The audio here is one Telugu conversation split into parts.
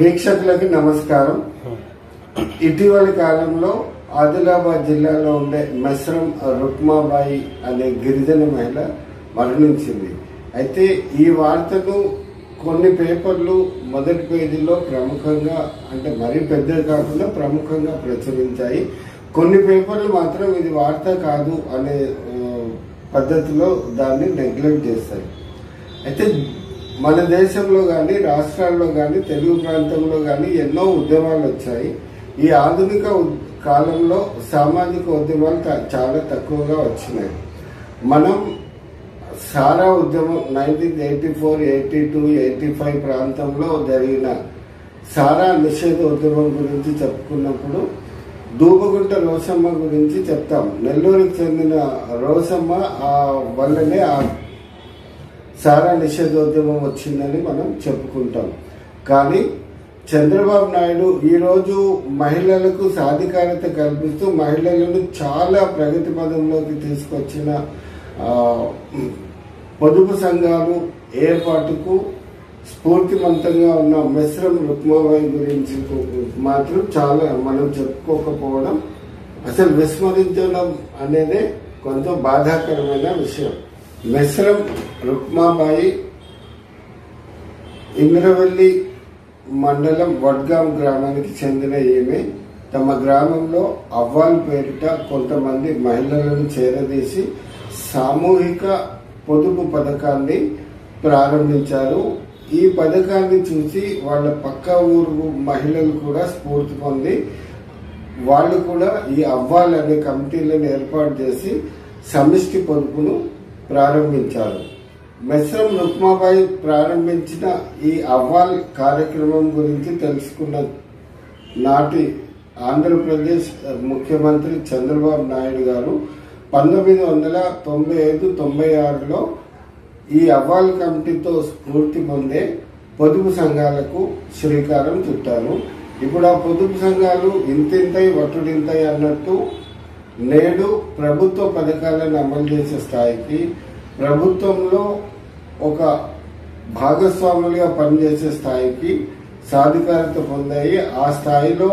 వీక్షకులకి నమస్కారం. ఇటీవలి కాలంలో ఆదిలాబాద్ జిల్లాలో ఉండే మెస్రం రుక్మాబాయి అనే గిరిజన మహిళ మరణించింది. అయితే ఈ వార్తను కొన్ని పేపర్లు మొదటి పేజీలో ప్రముఖంగా, అంటే మరీ పెద్దది కాకుండా ప్రముఖంగా ప్రచురించాయి. కొన్ని పేపర్లు మాత్రం ఇది వార్త కాదు అనే పద్ధతిలో దాన్ని నెగ్లెక్ట్ చేస్తాయి. అయితే మన దేశంలో కానీ, రాష్ట్రాల్లో కానీ, తెలుగు ప్రాంతంలో కానీ ఎన్నో ఉద్యమాలు వచ్చాయి. ఈ ఆధునిక కాలంలో సామాజిక ఉద్యమాలు చాలా తక్కువగా వచ్చినాయి. మనం సారా ఉద్యమం 1984, 82, 85 ప్రాంతంలో జరిగిన సారా నిషేధ ఉద్యమం గురించి చెప్పుకున్నప్పుడు దూబగుంట రోసమ్మ గురించి చెప్తాం. నెల్లూరుకి చెందిన రోసమ్మ వల్లనే ఆ సారా నిషేధోద్యమం వచ్చిందని మనం చెప్పుకుంటాం. కానీ చంద్రబాబు నాయుడు ఈరోజు మహిళలకు సాధికారత కల్పిస్తూ మహిళలను చాలా ప్రగతి పదంలోకి తీసుకొచ్చిన పొదుపు సంఘాలు ఏర్పాటుకు స్ఫూర్తిమంతంగా ఉన్న మెస్రం రుక్మాబాయి గురించి మాత్రం చాలా మనం చెప్పుకోకపోవడం, అసలు విస్మరించడం అనేదే కొంచెం బాధాకరమైన విషయం. మెస్రం రుక్మాబాయి ఇంద్రవెల్లి మండలం వడ్గాం గ్రామానికి చెందిన ఈమె తమ గ్రామంలో అవ్వాల్ పేరిట కొంతమంది మహిళలను చేరదీసి సామూహిక పొదుపు పథకాన్ని ప్రారంభించారు. ఈ పథకాన్ని చూసి వాళ్ళ పక్క ఊరు మహిళలు కూడా స్ఫూర్తి పొంది వాళ్ళు కూడా ఈ అవ్వాల్ అనే కమిటీలను ఏర్పాటు చేసి సమిష్టి పొదుపును ప్రారంభించారు. మెస్రం రుక్మాబాయి ప్రారంభించిన ఈ అవ్వాల్ కార్యక్రమం గురించి తెలుసుకున్న నాటి ఆంధ్రప్రదేశ్ ముఖ్యమంత్రి చంద్రబాబు నాయుడు గారు 1995-96లో ఈ అవ్వాల్ కమిటీతో స్ఫూర్తి పొందే పొదుపు సంఘాలకు శ్రీకారం చుట్టారు. ఇప్పుడు ఆ పొదుపు సంఘాలు ఇంతింతై వట్టుడింతై అన్నట్టు నేడు ప్రభుత్వ పథకాలను అమలు చేసే స్థాయికి, ప్రభుత్వంలో ఒక భాగస్వాములుగా పనిచేసే స్థాయికి సాధికారత పొందాయి. ఆ స్థాయిలో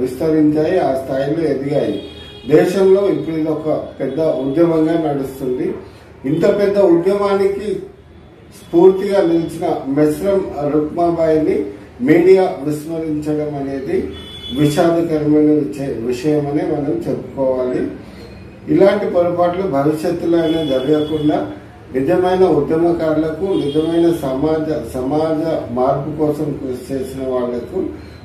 విస్తరించాయి, ఆ స్థాయిలో ఎదిగాయి. దేశంలో ఇప్పుడు ఇది ఒక పెద్ద ఉద్యమంగా నడుస్తుంది. ఇంత పెద్ద ఉద్యమానికి స్ఫూర్తిగా నిలిచిన మెస్రం రుక్మాబాయిని మీడియా విస్మరించడం అనేది విషాదకరమైన విషయమని మనం చెప్పుకోవాలి. ఇలాంటి పొరపాట్లు భవిష్యత్తులో అయినా జరగకుండా నిజమైన ఉద్యమకారులకు, నిజమైన సమాజ మార్పు కోసం కృషి చేసిన వాళ్లకు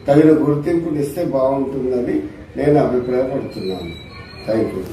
తగిన గుర్తింపునిస్తే బాగుంటుందని నేను అభిప్రాయపడుతున్నాను. Thank you.